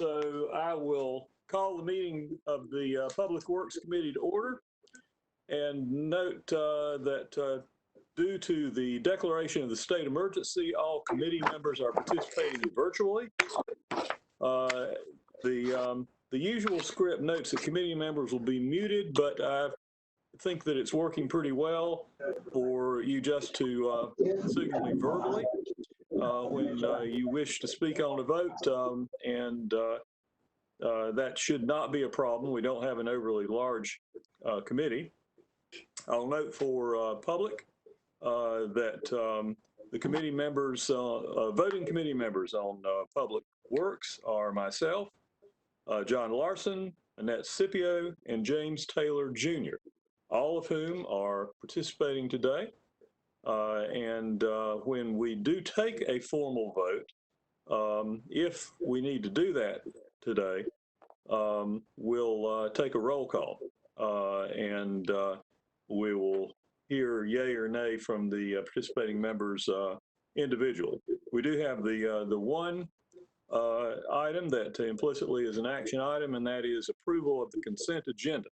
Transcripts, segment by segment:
So I will call the meeting of the Public Works Committee to order and note that due to the declaration of the state emergency, all committee members are participating virtually. The usual script notes that committee members will be muted, but I think that it's working pretty well for you just to signal me verbally when you wish to speak on a vote, and that should not be a problem. We don't have an overly large committee. I'll note for public that the committee members, voting committee members on Public Works are myself, John Larson, Annette Scipio, and James Taylor Jr., all of whom are participating today. And when we do take a formal vote, if we need to do that today, we'll take a roll call, and we will hear yay or nay from the participating members individually. We do have the one item that implicitly is an action item, and that is approval of the consent agenda.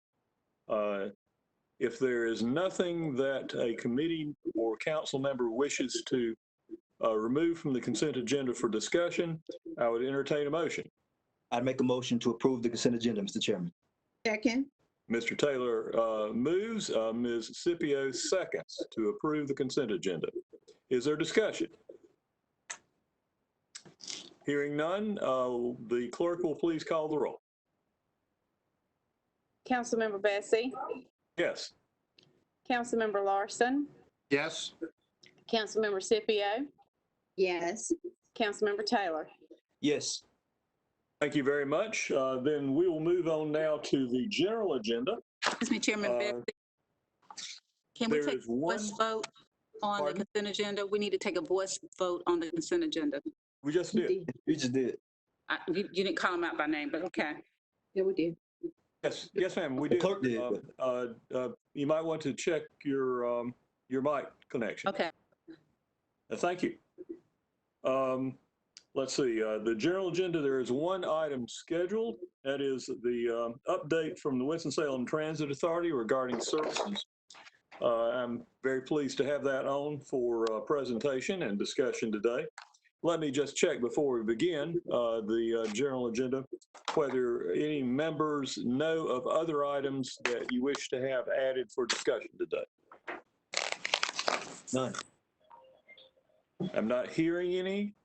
If there is nothing that a committee or council member wishes to remove from the consent agenda for discussion, I would entertain a motion. I'd make a motion to approve the consent agenda, Mr. Chairman. Second. Mr. Taylor moves, Ms. Scipio seconds to approve the consent agenda. Is there discussion? Hearing none, the clerk will please call the roll. Councilmember Bessie? Yes. Councilmember Larson? Yes. Councilmember Scipio? Yes. Councilmember Taylor? Yes. Thank you very much. Then we will move on now to the general agenda. Excuse me, Chairman Bessie. Can we take a voice vote on the consent agenda? We need to take a voice vote on the consent agenda. We just did. You just did. You didn't call them out by name, but okay. Yeah, we did. Yes, ma'am, we did. The clerk did. You might want to check your mic connection. Okay. Thank you. Let's see, the general agenda, there is one item scheduled. That is the update from the Winston-Salem Transit Authority regarding services. I'm very pleased to have that on for presentation and discussion today. Let me just check before we begin the general agenda, whether any members know of other items that you wish to have added for discussion today. None. I'm not hearing any.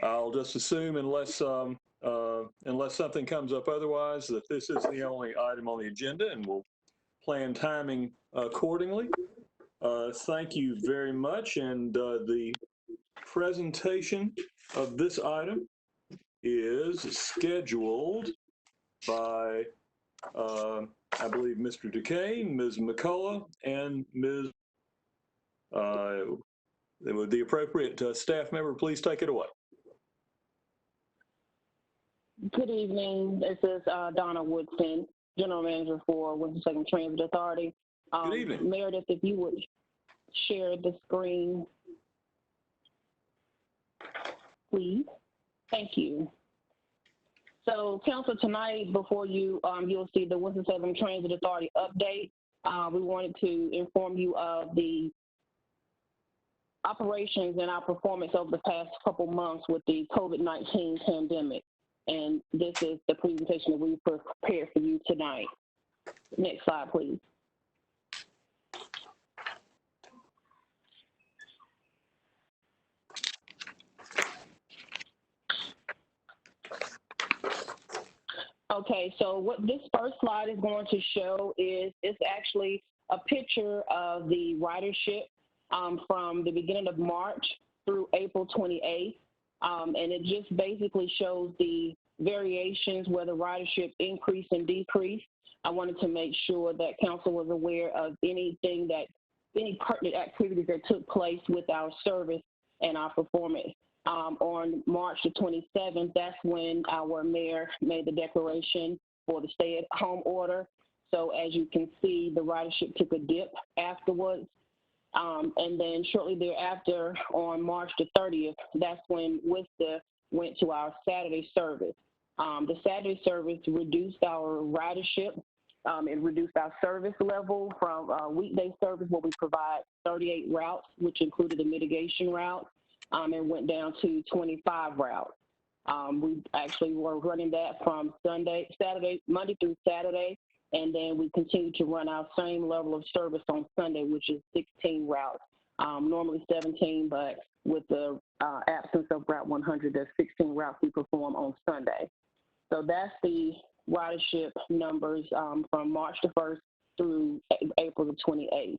I'll just assume unless something comes up otherwise that this is the only item on the agenda, and we'll plan timing accordingly. Thank you very much, and the presentation of this item is scheduled by, I believe, Mr. Duquesne, Ms. McCullough, and Ms. Would the appropriate staff member please take it away? Good evening. This is Donna Woodson, General Manager for Winston-Salem Transit Authority. Good evening. Meredith, if you would share the screen, please. Thank you. So, Council, tonight before you, you'll see the Winston-Salem Transit Authority update. We wanted to inform you of the operations and our performance over the past couple months with the COVID-19 pandemic. And this is the presentation that we prepared for you tonight. Next slide, please. Okay, so what this first slide is going to show is it's actually a picture of the ridership from the beginning of March through April 28th. And it just basically shows the variations where the ridership increased and decreased. I wanted to make sure that council was aware of any pertinent activities that took place with our service and our performance. On March the 27th, that's when our mayor made the declaration for the stay-at-home order. So as you can see, the ridership took a dip afterwards. And then shortly thereafter, on March the 30th, that's when, with the went to our Saturday service. The Saturday service reduced our ridership. It reduced our service level from weekday service, where we provide 38 routes, which included the mitigation routes, and went down to 25 routes. We actually were running that from Monday through Saturday, and then we continue to run our same level of service on Sunday, which is 16 routes. Normally 17, but with the absence of Route 100, there's 16 routes we perform on Sunday. So that's the ridership numbers from March the 1st through April the 28th.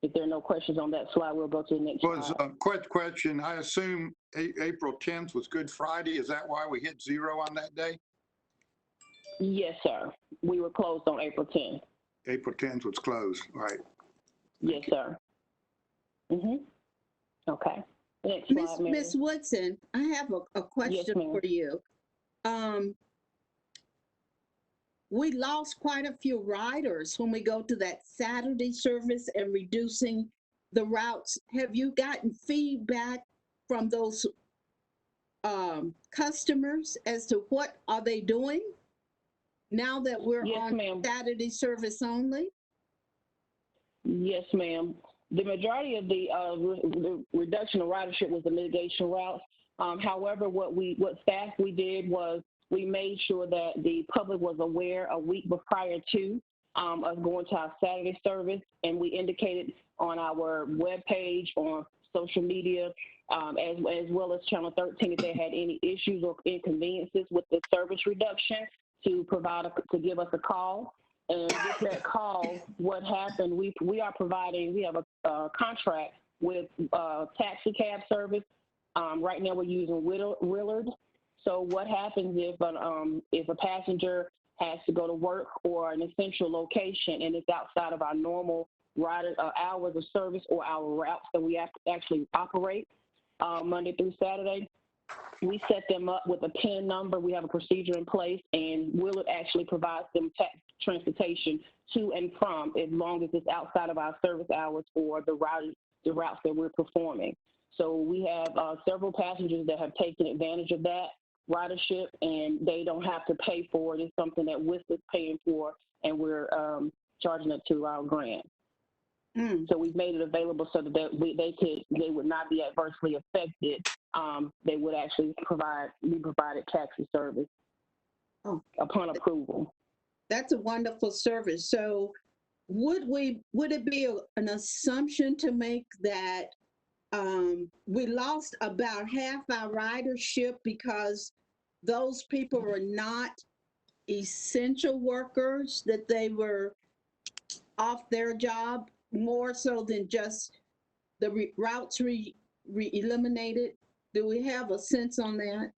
If there are no questions on that slide, we'll go to the next Was slide. a quick question. I assume April 10th was Good Friday. Is that why we hit 0 on that day? Yes, sir. We were closed on April 10th. April 10th was closed, right? Yes, sir. Okay. Next slide, Mary. Miss Woodson, I have a question ma'am. for you. We lost quite a few riders when we go to that Saturday service and reducing the routes. Have you gotten feedback from those customers as to what are they doing now that we're Yes, on ma'am. Saturday service only? Yes, ma'am. The majority of the reduction of ridership was the mitigation routes. However, what staff we did was we made sure that the public was aware a week prior to us going to our Saturday service, and we indicated on our webpage, on social media, as well as Channel 13, if they had any issues or inconveniences with the service reduction, to give us a call. And with that call, what happened, we have a contract with taxi cab service. Right now we're using Willard. So what happens if a passenger has to go to work or an essential location and it's outside of our normal hours of service or our routes that we actually operate Monday through Saturday, we set them up with a PIN number. We have a procedure in place, and Willard actually provides them transportation to and from, as long as it's outside of our service hours or the routes that we're performing. So we have several passengers that have taken advantage of that ridership, and they don't have to pay for it. It's something that WISP is paying for, and we're charging it to our grant. So we've made it available so that they would not be adversely affected. They would actually we provided taxi service upon approval. That's a wonderful service. So would it be an assumption to make that we lost about half our ridership because those people were not essential workers, that they were off their job more so than just the routes eliminated? Do we have a sense on that?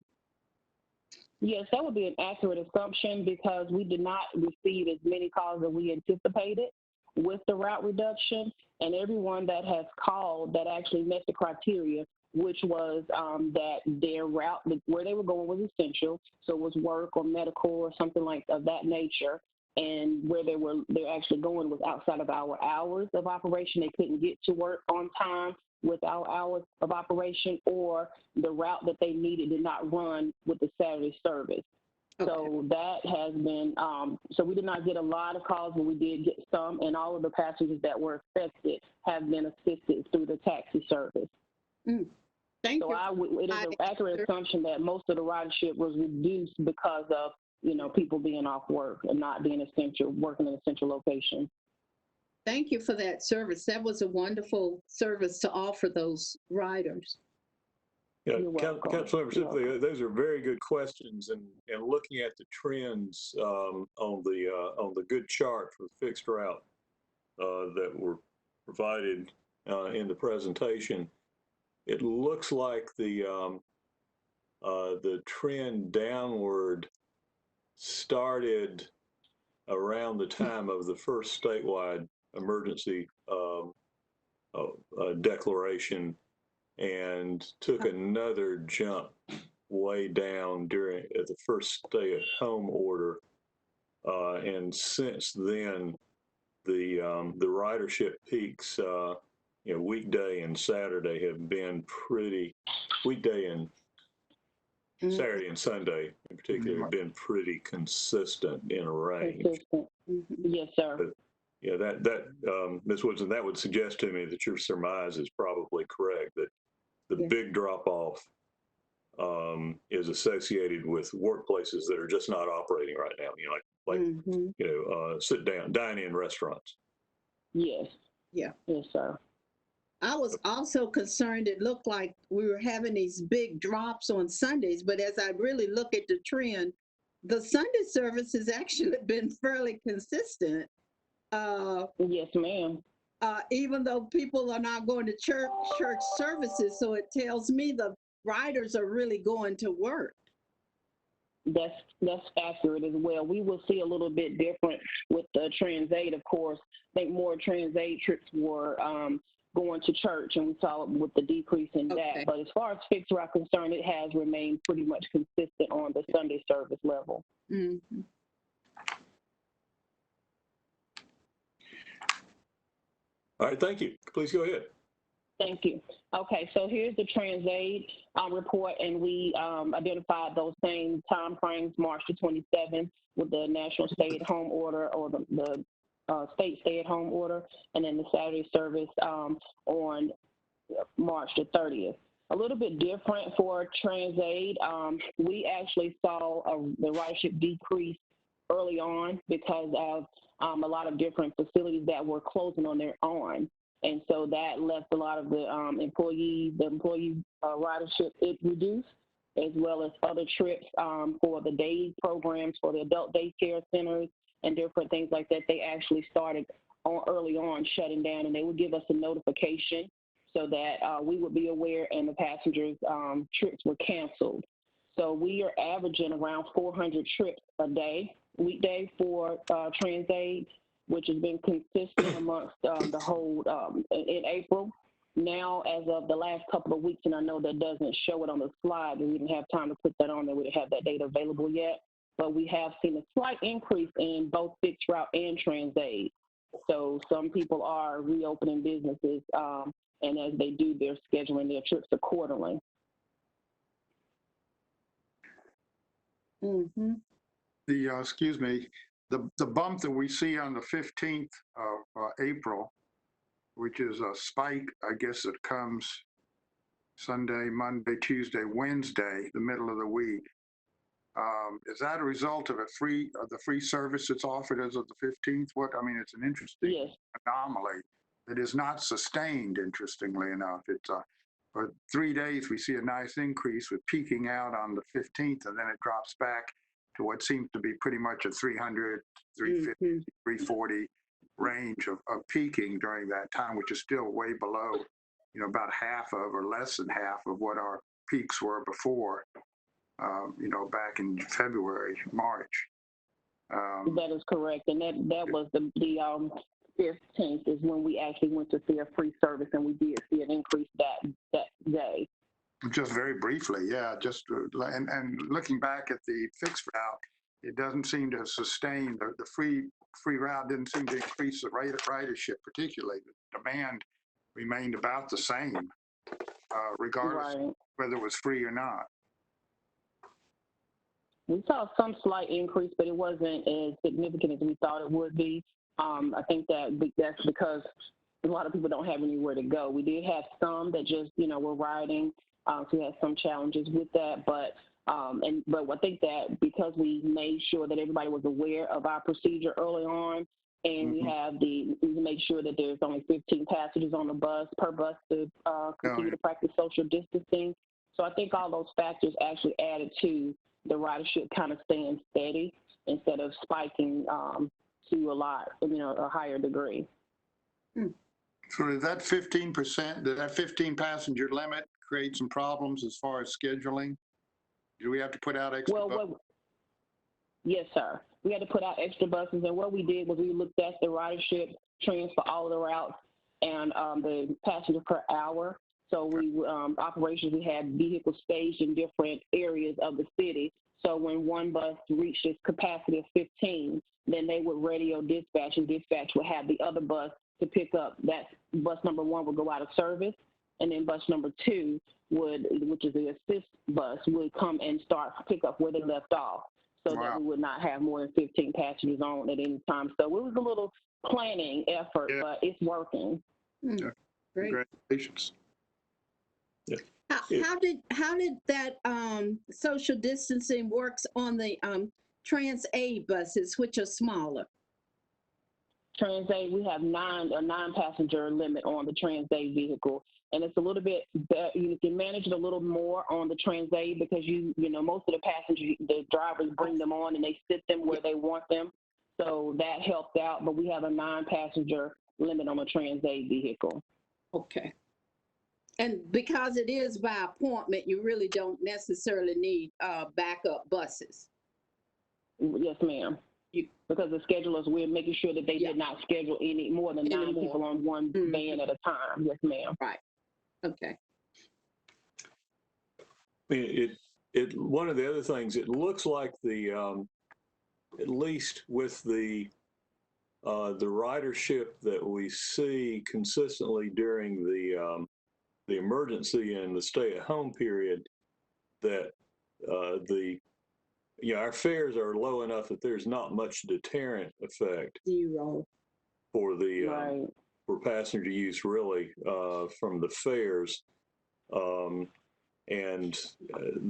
Yes, that would be an accurate assumption, because we did not receive as many calls as we anticipated with the route reduction, and everyone that has called that actually met the criteria, which was that their route, where they were going, was essential, so it was work or medical or something like of that nature, and where they're actually going was outside of our hours of operation. They couldn't get to work on time with our hours of operation, or the route that they needed did not run with the Saturday service. Okay. So that has been, so we did not get a lot of calls, but we did get some, and all of the passengers that were affected have been assisted through the taxi service. Thank you. It is an accurate assumption that most of the ridership was reduced because of, people being off work and not being essential, working in essential locations. Thank you for that service. That was a wonderful service to offer those riders. Yeah, Councilmember Sibley, those are very good questions, and looking at the trends on the good chart for the fixed route that were provided in the presentation, it looks like the trend downward started around the time of the first statewide emergency declaration, and took another jump way down during the first stay-at-home order, and since then the ridership peaks weekday and Saturday have been weekday and Saturday and Sunday in particular have been pretty consistent in range. Consistent. Yes, sir. But, yeah, Ms. Woodson, that would suggest to me that your surmise is probably correct, that the big drop off is associated with workplaces that are just not operating right now, sit down, dine in restaurants. Yes. Yeah. Yes, sir. I was also concerned, it looked like we were having these big drops on Sundays, but as I really look at the trend, the Sunday service has actually been fairly consistent. Yes, ma'am. Even though people are not going to church services, so it tells me the riders are really going to work. That's accurate as well. We will see a little bit different with the Transaid, of course. I think more Transaid trips were going to church, and we saw it with the decrease in that. But as far as fixed route concerned, it has remained pretty much consistent on the Sunday service level. Mm-hmm. All right, thank you. Please go ahead. Thank you. Okay, so here's the Transaid report, and we identified those same time frames, March the 27th, with the national stay-at-home order, or the state stay-at-home order, and then the Saturday service on March the 30th. A little bit different for Transaid. We actually saw the ridership decrease early on because of a lot of different facilities that were closing on their own. And so that left a lot of the employee ridership it reduced, as well as other trips for the day programs for the adult daycare centers and different things like that. They actually started early on shutting down, and they would give us a notification so that we would be aware, and the passengers' trips were canceled. So we are averaging around 400 trips a day, weekday for Transaid, which has been consistent amongst the whole in April. Now, as of the last couple of weeks, and I know that doesn't show it on the slide, and we didn't have time to put that on there, we didn't have that data available yet, but we have seen a slight increase in both fixed route and Transaid. So some people are reopening businesses, and as they do, they're scheduling their trips accordingly. Mm-hmm. The bump that we see on the 15th of April, which is a spike, I guess it comes Sunday, Monday, Tuesday, Wednesday, the middle of the week. Is that a result of the free service that's offered as of the 15th? It's an interesting anomaly that is not sustained, interestingly enough. It's for 3 days, we see a nice increase with peaking out on the 15th, and then it drops back to what seems to be pretty much a 300, 350, 340 range of peaking during that time, which is still way below, about half of, or less than half of what our peaks were before, back in February, March. That is correct, and that was the 15th is when we actually went to see a free service, and we did see an increase that day. Just very briefly, yeah. And looking back at the fixed route, it doesn't seem to have sustained the free route. Didn't seem to increase the rate of ridership, particularly. The demand remained about the same, regardless of whether it was free or not. We saw some slight increase, but it wasn't as significant as we thought it would be. I think that's because a lot of people don't have anywhere to go. We did have some that just, were riding. So we had some challenges with that, but I think that because we made sure that everybody was aware of our procedure early on, and we make sure that there's only 15 passengers on the bus per bus to continue to practice social distancing. So I think all those factors actually added to the ridership kind of staying steady instead of spiking to a higher degree. So did that 15%, did that 15 passenger limit create some problems as far as scheduling? Do we have to put out extra buses? Yes, sir. We had to put out extra buses, and what we did was we looked at the ridership trends for all of the routes and the passenger per hour. So operations, we had vehicles staged in different areas of the city. So when one bus reached its capacity of 15, then they would radio dispatch, and dispatch would have the other bus to pick up. That's bus number 1 would go out of service, and then bus number 2 which is the assist bus, would come and start pick up where they left off, so that we would not have more than 15 passengers on at any time. So it was a little planning effort, but it's working. Yeah. Great. Congratulations. Yeah. How did that social distancing works on the Trans-Aid buses, which are smaller? Trans-Aid, we have a 9-passenger limit on the Trans-Aid vehicle, and it's a little bit better. You can manage it a little more on the Trans-Aid because you know most of the passengers, the drivers bring them on and they sit them where they want them, so that helped out. But we have a 9-passenger limit on a Trans-Aid vehicle. Okay. And because it is by appointment, you really don't necessarily need backup buses. Yes, ma'am. Because the schedulers, we're making sure that they did not schedule any more than 9 people on one van at a time. Yes, ma'am. Right. Okay. I mean, one of the other things, it looks like the, at least with the ridership that we see consistently during the emergency and the stay-at-home period, that our fares are low enough that there's not much deterrent effect. Zero. For the for passenger use, really, from the fares. And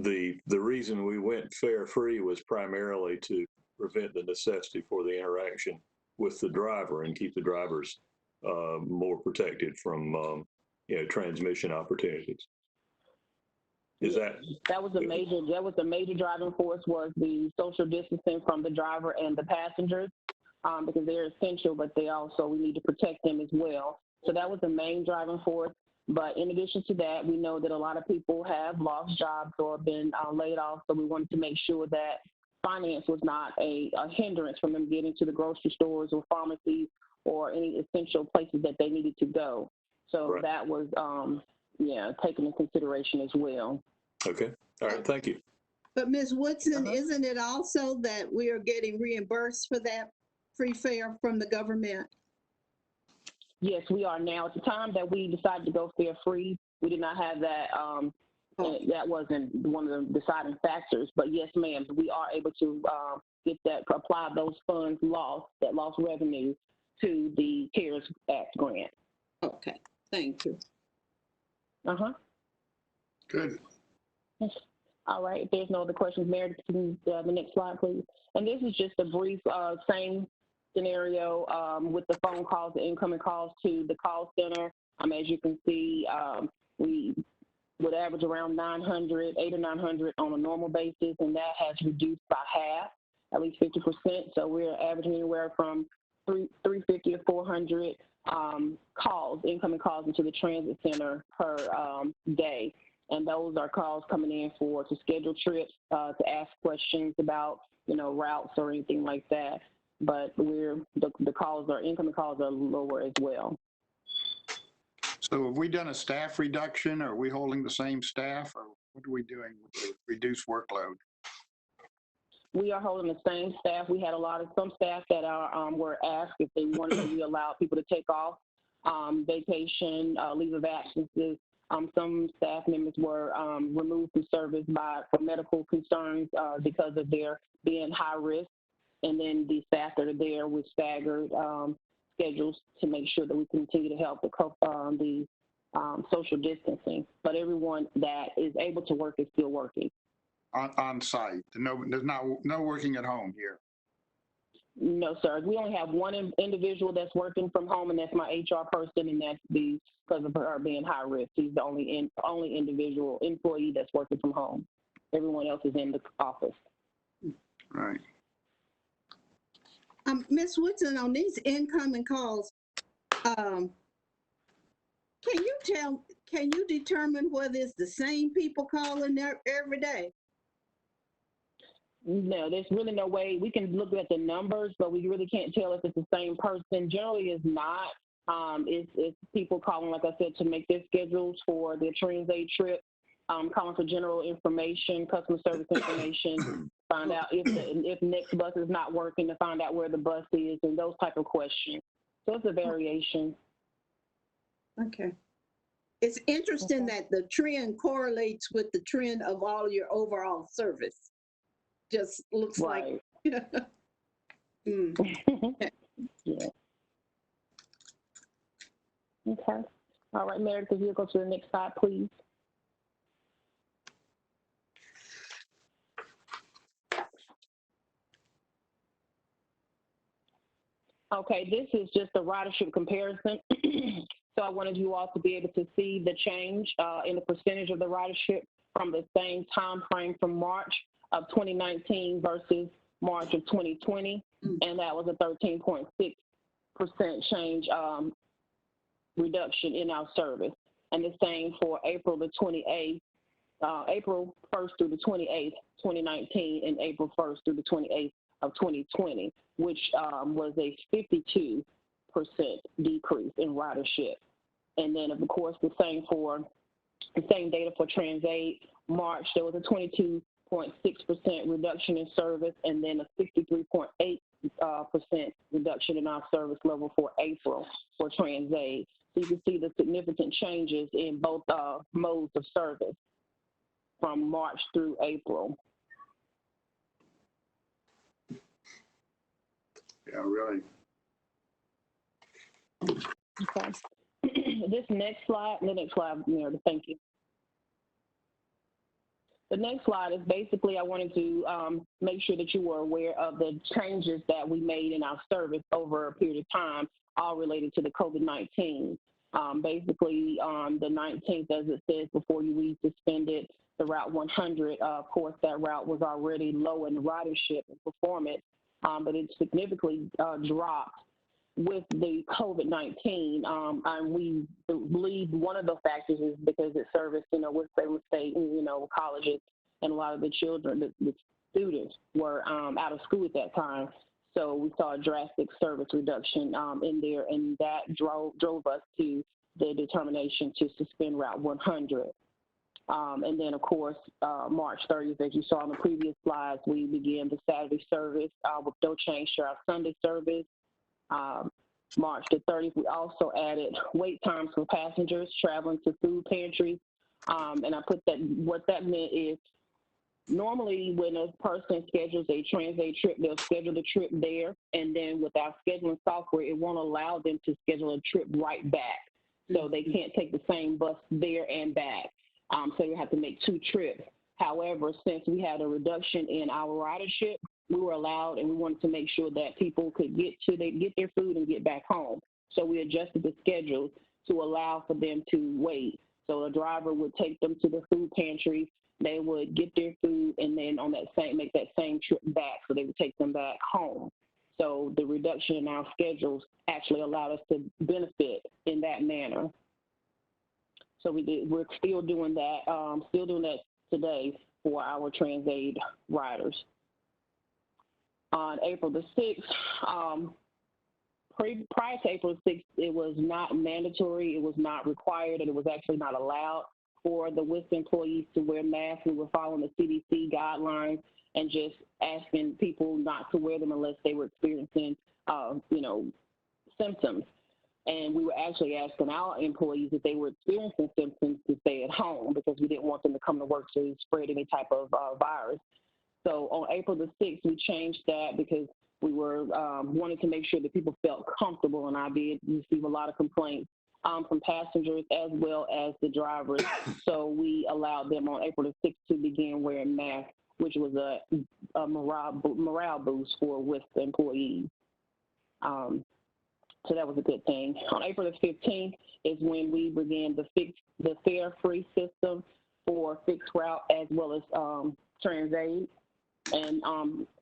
the reason we went fare-free was primarily to prevent the necessity for the interaction with the driver and keep the drivers more protected from transmission opportunities. That was the major driving force, was the social distancing from the driver and the passengers, because they're essential, but we need to protect them as well. So that was the main driving force. But in addition to that, we know that a lot of people have lost jobs or been laid off. So we wanted to make sure that finance was not a hindrance from them getting to the grocery stores or pharmacies or any essential places that they needed to go. So that was, taken into consideration as well. Okay. All right. Thank you. But Ms. Woodson, isn't it also that we are getting reimbursed for that free fare from the government? Yes, we are now. At the time that we decided to go fare free, we did not have that. That wasn't one of the deciding factors. But yes, ma'am, we are able to apply those funds that lost revenue to the CARES Act grant. Okay, thank you. Good. All right. If there's no other questions, Mayor, the next slide, please. And this is just a brief same scenario with the phone calls, the incoming calls to the call center. As you can see, we would average around 800 or 900 on a normal basis, and that has reduced by half, at least 50%. So we're averaging anywhere from 350 to 400 incoming calls into the transit center per day. And those are calls coming in to schedule trips, to ask questions about, routes or anything like that. But the incoming calls are lower as well. So have we done a staff reduction? Are we holding the same staff, or what are we doing with the reduced workload? We are holding the same staff. We had some staff that were asked if they wanted to allow people to take off vacation, leave of absences. Some staff members were removed from service for medical concerns because of their being high risk. And then the staff that are there with staggered schedules to make sure that we continue to help the social distancing. But everyone that is able to work is still working. On site? There's no working at home here? No, sir. We only have one individual that's working from home, and that's my HR person, and that's because of her being high risk. He's the only individual employee that's working from home. Everyone else is in the office. Right. Ms. Woodson, on these incoming calls, can you determine whether it's the same people calling there every day? No, there's really no way. We can look at the numbers, but we really can't tell if it's the same person. Generally, it's not. It's people calling, like I said, to make their schedules for their Trans-Aid trip, calling for general information, customer service information, find out if next bus is not working, to find out where the bus is, and those type of questions. So it's a variation. Okay. It's interesting Okay. that the trend correlates with the trend of all your overall service. Just looks Right. like, mm. Yeah. Okay. All right, Meredith, if you'll go to the next slide, please. Okay, this is just a ridership comparison. So I wanted you all to be able to see the change in the percentage of the ridership from the same time frame from March of 2019 versus March of 2020, and that was a 13.6% change reduction in our service. And the same for April the 28th, April 1st through the 28th, 2019, and April 1st through the 28th of 2020, which was a 52% decrease in ridership. And then, of course, the same data for TransAid. March, there was a 22.6% reduction in service, and then a 63.8% reduction in our service level for April for TransAid. So you can see the significant changes in both modes of service from March through April. Yeah, really. Okay. The next slide, Meredith, thank you. The next slide is basically, I wanted to make sure that you were aware of the changes that we made in our service over a period of time, all related to the COVID-19. Basically, on the 19th, as it says before we suspended the Route 100, of course, that route was already low in ridership and performance, but it significantly dropped with the COVID-19. And we believe one of the factors is because it serviced, Winston-Salem State, colleges, and a lot of the children, the students were out of school at that time. So we saw a drastic service reduction in there, and that drove us to the determination to suspend Route 100. And then, of course, March 30th, as you saw in the previous slides, we began the Saturday service with no change to our Sunday service. March the 30th, we also added wait times for passengers traveling to food pantries. And I put that, what that meant is normally when a person schedules a TransAid trip, they'll schedule the trip there, and then with our scheduling software, it won't allow them to schedule a trip right back. So they can't take the same bus there and back. So you have to make two trips. However, since we had a reduction in our ridership, we were allowed, and we wanted to make sure that people could get their food and get back home. So we adjusted the schedule to allow for them to wait. So a driver would take them to the food pantry, they would get their food, and then make that same trip back, so they would take them back home. So the reduction in our schedules actually allowed us to benefit in that manner. So we're still doing that today for our TransAid riders. On April the 6th, prior to April 6th, it was not mandatory, it was not required, and it was actually not allowed for the WISP employees to wear masks. We were following the CDC guidelines and just asking people not to wear them unless they were experiencing, symptoms. And we were actually asking our employees if they were experiencing symptoms to stay at home because we didn't want them to come to work to spread any type of virus. So on April the 6th, we changed that because we were wanting to make sure that people felt comfortable, and I did receive a lot of complaints from passengers as well as the drivers. So we allowed them on April the 6th to begin wearing masks, which was a morale boost for WISP employees. So that was a good thing. On April the 15th is when we began the fare-free system for fixed route as well as TransAid. And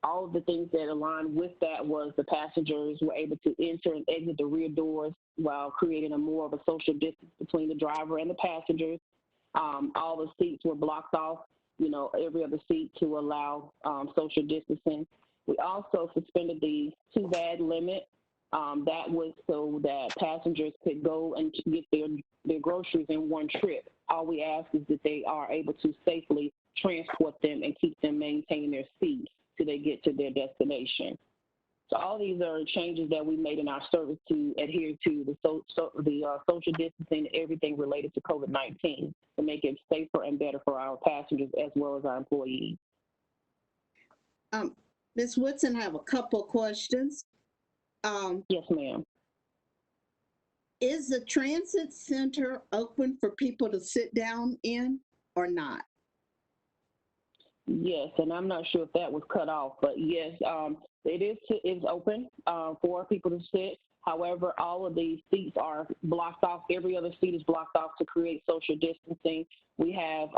all of the things that aligned with that was the passengers were able to enter and exit the rear doors while creating more of a social distance between the driver and the passengers. All the seats were blocked off, every other seat to allow social distancing. We also suspended the two-bag limit. That was so that passengers could go and get their groceries in one trip. All we ask is that they are able to safely transport them and keep them maintaining their seats till they get to their destination. So all these are changes that we made in our service to adhere to the social distancing and everything related to COVID-19 to make it safer and better for our passengers as well as our employees. Ms. Woodson, I have a couple of questions. Yes, ma'am. Is the transit center open for people to sit down in or not? Yes, and I'm not sure if that was cut off, but yes, it is open for people to sit. However, all of these seats are blocked off. Every other seat is blocked off to create social distancing. We have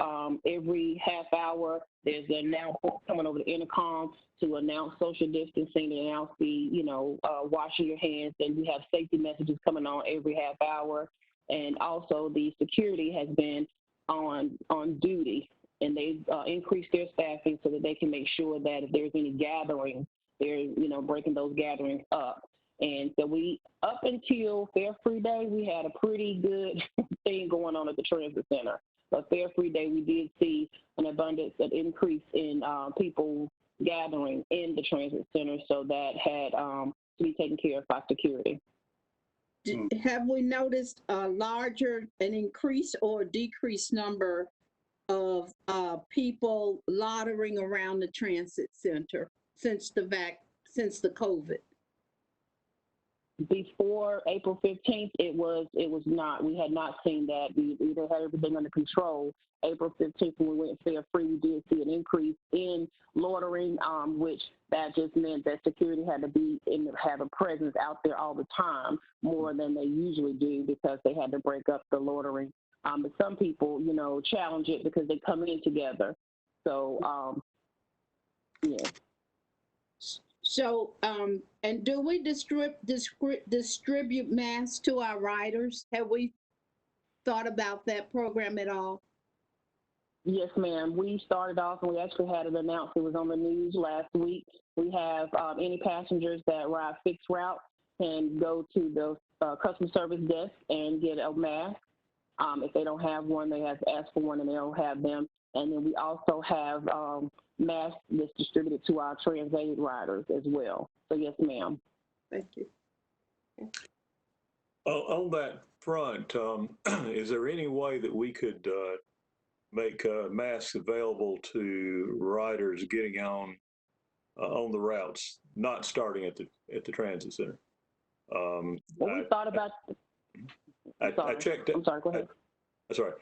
every half hour, there's an announcement coming over the intercom to announce social distancing, to announce the, washing your hands, and we have safety messages coming on every half hour. And also the security has been on duty, and they've increased their staffing so that they can make sure that if there's any gathering, they're, breaking those gatherings up. And so up until Fair Free Day, we had a pretty good thing going on at the transit center. But Fair Free Day, we did see an increase in people gathering in the transit center, so that had to be taken care of by security. Have we noticed an increased or decreased number of people loitering around the transit center since the COVID? Before April 15th, it was not. We had not seen that. We either had everything under control. April 15th, when we went Fair Free, we did see an increase in loitering, which that just meant that security had to have a presence out there all the time, more than they usually do, because they had to break up the loitering. But some people, challenge it because they come in together. So, yeah. So, and do we distribute masks to our riders? Have we thought about that program at all? Yes, ma'am. We started off, and we actually had it announced. It was on the news last week. We have any passengers that ride fixed route can go to the customer service desk and get a mask. If they don't have one, they have to ask for one, and they'll have them. And then we also have masks that's distributed to our transit riders as well. So yes, ma'am. Thank you. On that front, is there any way that we could make masks available to riders getting on the routes, not starting at the transit center? Well, we thought about. I checked it. I'm sorry. Go ahead. That's right.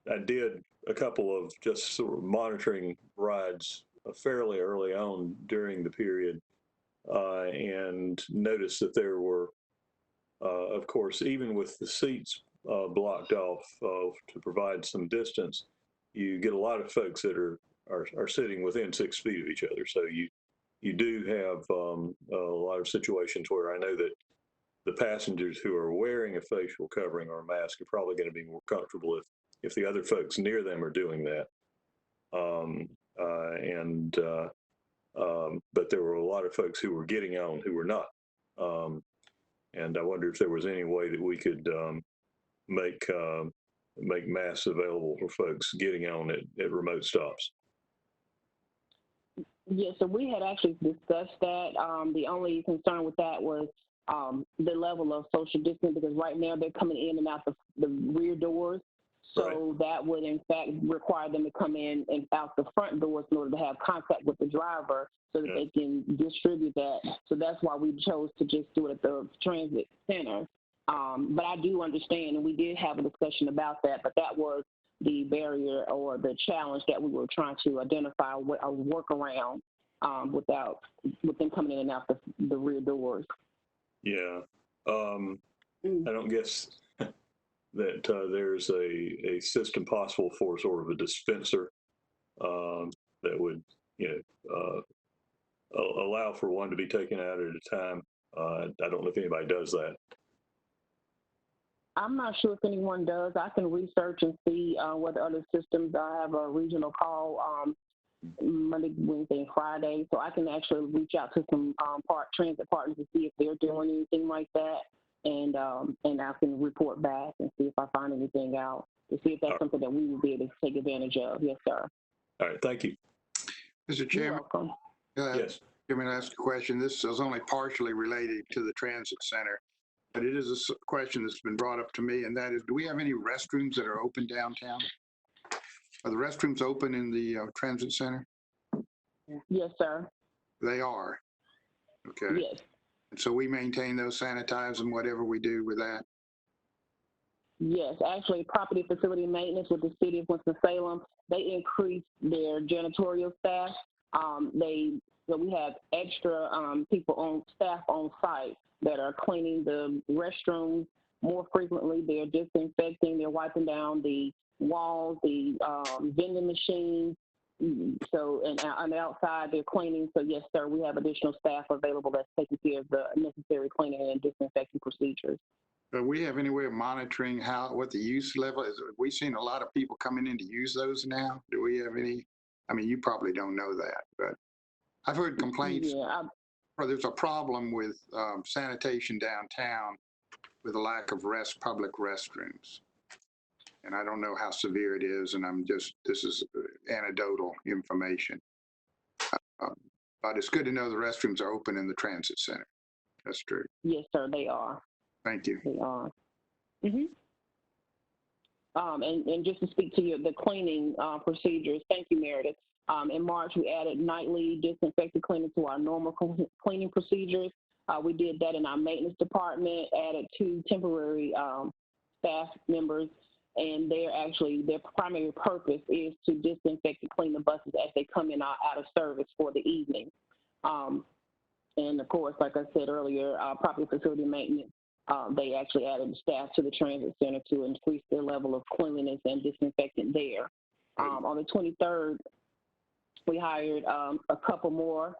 I did a couple of just sort of monitoring rides fairly early on during the period, and noticed that there were, of course, even with the seats blocked off to provide some distance, you get a lot of folks that are sitting within 6 feet of each other. So you do have a lot of situations where I know that the passengers who are wearing a facial covering or a mask are probably going to be more comfortable if the other folks near them are doing that. But there were a lot of folks who were getting on who were not. And I wonder if there was any way that we could make masks available for folks getting on at remote stops. Yeah, so we had actually discussed that. The only concern with that was the level of social distancing, because right now they're coming in and out the rear doors. So right. That would in fact require them to come in and out the front doors in order to have contact with the driver so that they can distribute that. So that's why we chose to just do it at the transit center. But I do understand, and we did have a discussion about that, but that was the barrier or the challenge that we were trying to identify a workaround with them coming in and out the rear doors. Yeah. I don't guess that there's a system possible for sort of a dispenser that would, allow for one to be taken out at a time. I don't know if anybody does that. I'm not sure if anyone does. I can research and see what other systems. I have a regional call Monday, Wednesday, and Friday, so I can actually reach out to some transit partners to see if they're doing anything like that, and I can report back and see if I find anything out to see if that's something that we would be able to take advantage of. Yes, sir. All right, thank you. Mr. Chairman. You're welcome. Yes. Let me ask a question. This is only partially related to the transit center, but it is a question that's been brought up to me, and that is, do we have any restrooms that are open downtown? Are the restrooms open in the transit center? Yes, sir. They are. Okay. Yes. And so we maintain those, sanitize them, whatever we do with that. Yes, actually, property facility maintenance with the city of Winston-Salem, they increased their janitorial staff. So we have extra people on staff on site that are cleaning the restrooms more frequently. They're disinfecting, they're wiping down the walls, the vending machines. So, and on the outside, they're cleaning. So yes, sir, we have additional staff available that's taking care of the necessary cleaning and disinfecting procedures. Do we have any way of monitoring what the use level is? We've seen a lot of people coming in to use those now. Do we have any? I mean, you probably don't know that, but I've heard complaints. Yeah, There's a problem with sanitation downtown with a lack of public restrooms. And I don't know how severe it is, and this is anecdotal information. But it's good to know the restrooms are open in the transit center. That's true. yes, sir, they are. Thank you. They are. And just to speak to the cleaning procedures, thank you, Meredith. In March, we added nightly disinfectant cleaning to our normal cleaning procedures. We did that in our maintenance department, added 2 temporary staff members, and their primary purpose is to disinfect and clean the buses as they come in out of service for the evening. And of course, like I said earlier, property facility maintenance, they actually added staff to the transit center to increase their level of cleanliness and disinfectant there. On the 23rd, we hired a couple more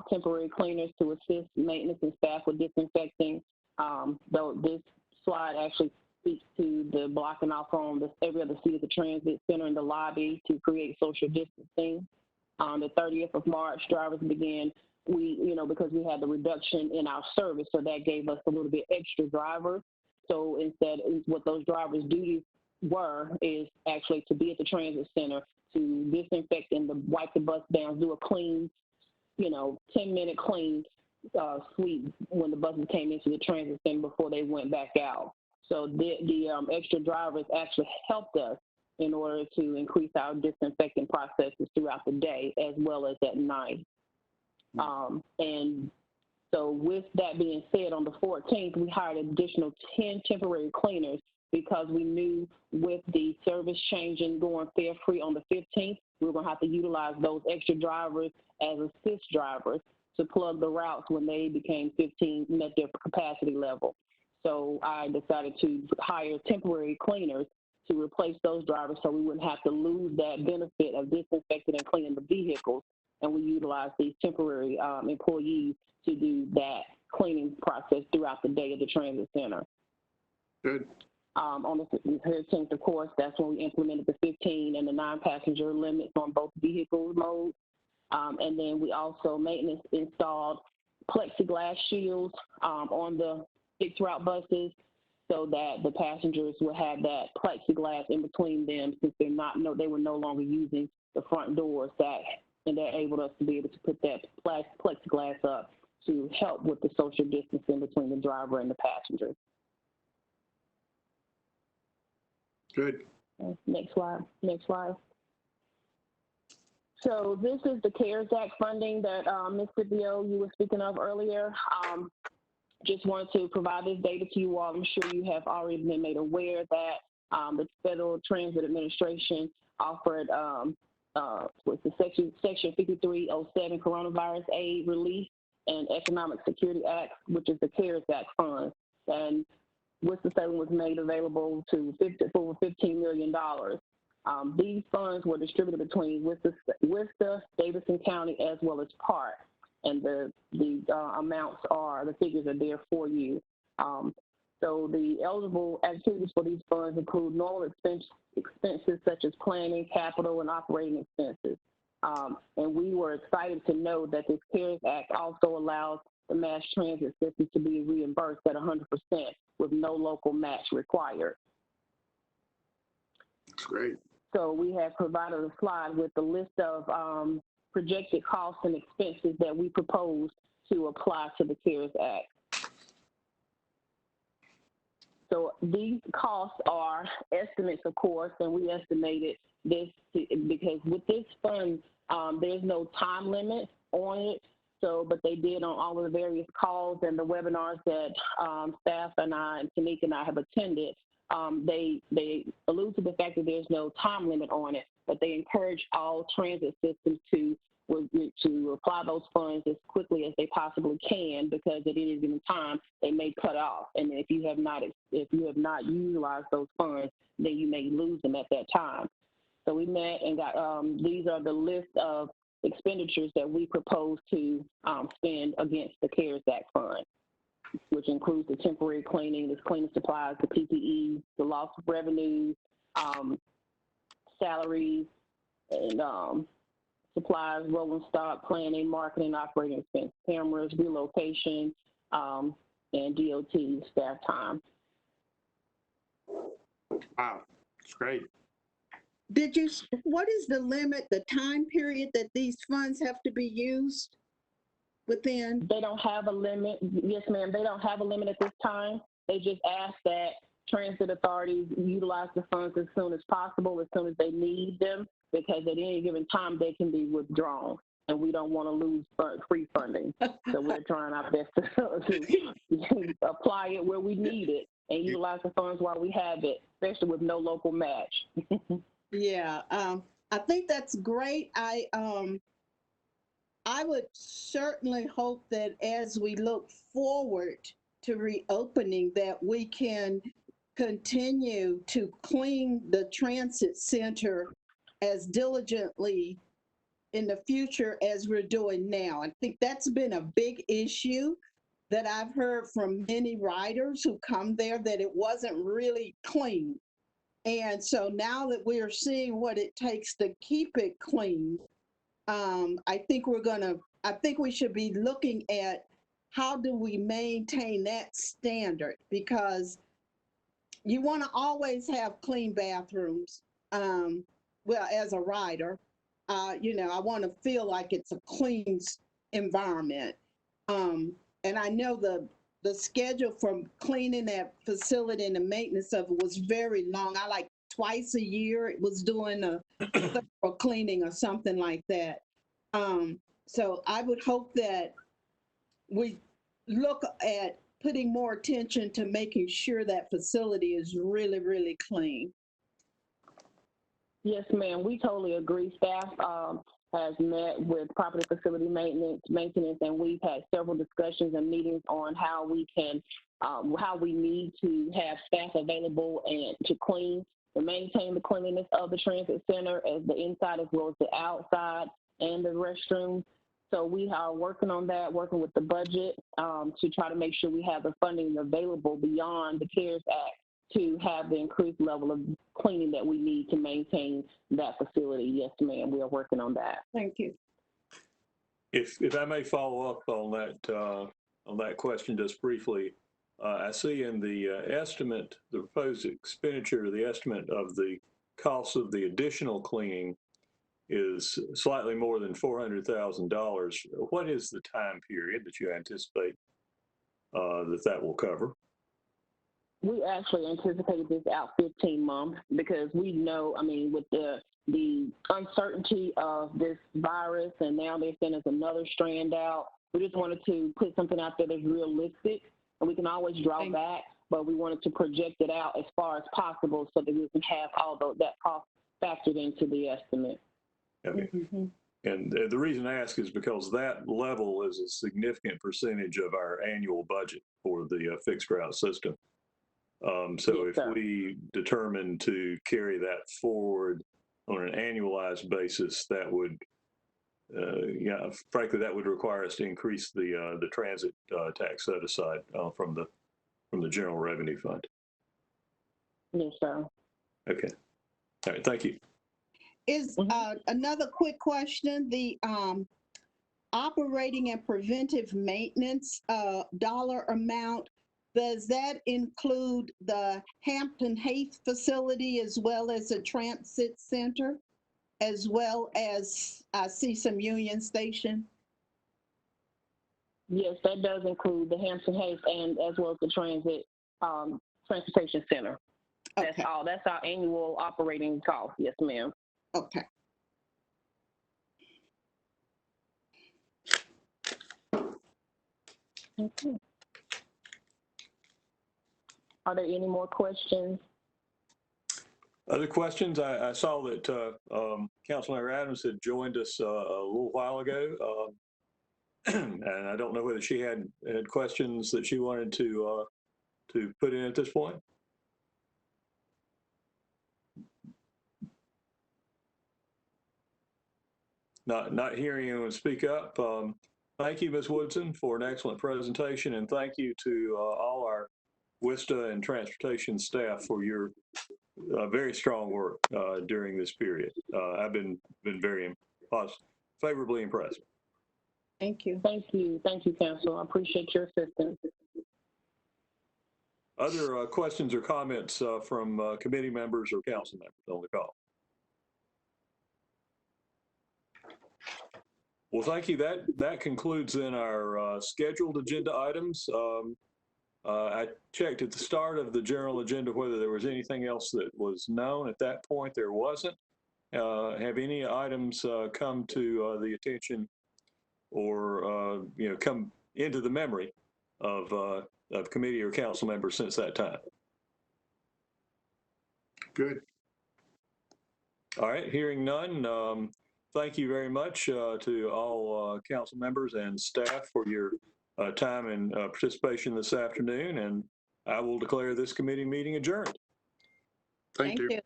temporary cleaners to assist maintenance and staff with disinfecting. Though this slide actually speaks to the blocking off on every other seat of the transit center in the lobby to create social distancing. On the 30th of March, drivers began, because we had the reduction in our service, so that gave us a little bit extra drivers. So instead, what those drivers' duties is actually to be at the transit center to disinfect and to wipe the bus down, do a clean, 10-minute clean sweep when the buses came into the transit center before they went back out. So the extra drivers actually helped us in order to increase our disinfecting processes throughout the day as well as at night. And so with that being said, on the 14th, we hired an additional 10 temporary cleaners because we knew with the service changing, going fare-free on the 15th, we were going to have to utilize those extra drivers as assist drivers to plug the routes when they became 15, met their capacity level. So I decided to hire temporary cleaners to replace those drivers so we wouldn't have to lose that benefit of disinfecting and cleaning the vehicles. And we utilized these temporary employees to do that cleaning process throughout the day at the transit center. Good. On the 13th, of course, that's when we implemented the 15 and the 9-passenger limits on both vehicle modes. And then we also maintenance installed plexiglass shields on the fixed route buses so that the passengers would have that plexiglass in between them since they were no longer using the front doors, and that enabled us to be able to put that plexiglass up to help with the social distancing between the driver and the passengers. Good. Next slide. So this is the CARES Act funding that Ms. Scipio, you were speaking of earlier. Just wanted to provide this data to you all. I'm sure you have already been made aware that the Federal Transit Administration offered with the Section 5307 Coronavirus Aid Relief and Economic Security Act, which is the CARES Act funds. And Winston-Salem was made available to over $15 million. These funds were distributed between Worcester, Davidson County, as well as Park. And the figures are there for you. So the eligible activities for these funds include normal expenses such as planning, capital, and operating expenses. And we were excited to know that this CARES Act also allows the mass transit system to be reimbursed at 100% with no local match required. That's great. So we have provided a slide with the list of projected costs and expenses that we propose to apply to the CARES Act. So these costs are estimates, of course, and we estimated this because with this fund, there's no time limit on it. So, but they did on all of the various calls and the webinars that staff and I and Tanika and I have attended. They allude to the fact that there's no time limit on it, but they encourage all transit systems to apply those funds as quickly as they possibly can, because at any given time they may cut off, and if you have not utilized those funds, then you may lose them at that time. So we met and got these are the list of expenditures that we propose to spend against the CARES Act fund, which includes the temporary cleaning, the cleaning supplies, the PPE, the loss of revenue, salaries, and supplies, rolling stock, planning, marketing, operating expense, cameras, relocation, and DOT staff time. Wow, it's great. What is the limit, the time period that these funds have to be used within? They don't have a limit. Yes, ma'am. They don't have a limit at this time. They just ask that transit authorities utilize the funds as soon as possible, as soon as they need them, because at any given time they can be withdrawn, and we don't want to lose free funding. So we're trying our best to apply it where we need it and utilize the funds while we have it, especially with no local match. Yeah, I think that's great. I would certainly hope that as we look forward to reopening, that we can continue to clean the transit center as diligently in the future as we're doing now. I think that's been a big issue that I've heard from many riders who come there, that it wasn't really clean. And so now that we are seeing what it takes to keep it clean, I think we should be looking at how do we maintain that standard, because you want to always have clean bathrooms. Well, as a rider, you know, I want to feel like it's a clean environment. And I know the schedule from cleaning that facility and the maintenance of it was very long. I like twice a year it was doing a thorough cleaning or something like that. So I would hope that we look at putting more attention to making sure that facility is really, really clean. Yes, ma'am. We totally agree. Staff has met with property facility maintenance, and we've had several discussions and meetings on how we can, how we need to have staff available and to clean, to maintain the cleanliness of the transit center, as the inside as well as the outside and the restrooms. So we are working on that, working with the budget to try to make sure we have the funding available beyond the CARES Act to have the increased level of cleaning that we need to maintain that facility. Yes, ma'am, we are working on that. Thank you. If I may follow up on that question just briefly, I see in the estimate, the proposed expenditure, the estimate of the cost of the additional cleaning is slightly more than $400,000. What is the time period that you anticipate that will cover? We actually anticipated this out 15 months because we know, I mean, with the uncertainty of this virus, and now they're sending us another strand out, we just wanted to put something out there that's realistic, and we can always draw back, but we wanted to project it out as far as possible so that we can have all that cost factored into the estimate. Okay. Mm-hmm. And the reason I ask is because that level is a significant percentage of our annual budget for the fixed route system. So yes, if we determine to carry that forward on an annualized basis, that would, frankly, that would require us to increase the transit tax set aside from the general revenue fund. Yes, sir. Okay. All right. Thank you. Is another quick question, the operating and preventive maintenance dollar amount, does that include the Hampton Heights facility as well as the transit center? as well as I see some Union Station? Yes, that does include the Hampton Heights and as well as the transportation center. That's Okay, all. That's our annual operating cost. Yes, ma'am. okay. Okay. Are there any more questions? Other questions? I saw that Councilmember Adams had joined us a little while ago. And I don't know whether she had questions that she wanted to put in at this point. Not hearing anyone speak up. Thank you, Ms. Woodson, for an excellent presentation, and thank you to all our WISTA and transportation staff for your very strong work during this period. I've been very favorably impressed. Thank you. Thank you. Thank you, Council. I appreciate your assistance. Other questions or comments from committee members or council members on the call? Well, thank you. That concludes then our scheduled agenda items. I checked at the start of the general agenda whether there was anything else that was known. At that point, there wasn't. Have any items come to the attention or come into the memory of committee or council members since that time? Good. All right, hearing none. Thank you very much to all council members and staff for your time and participation this afternoon, and I will declare this committee meeting adjourned. Thank you. You.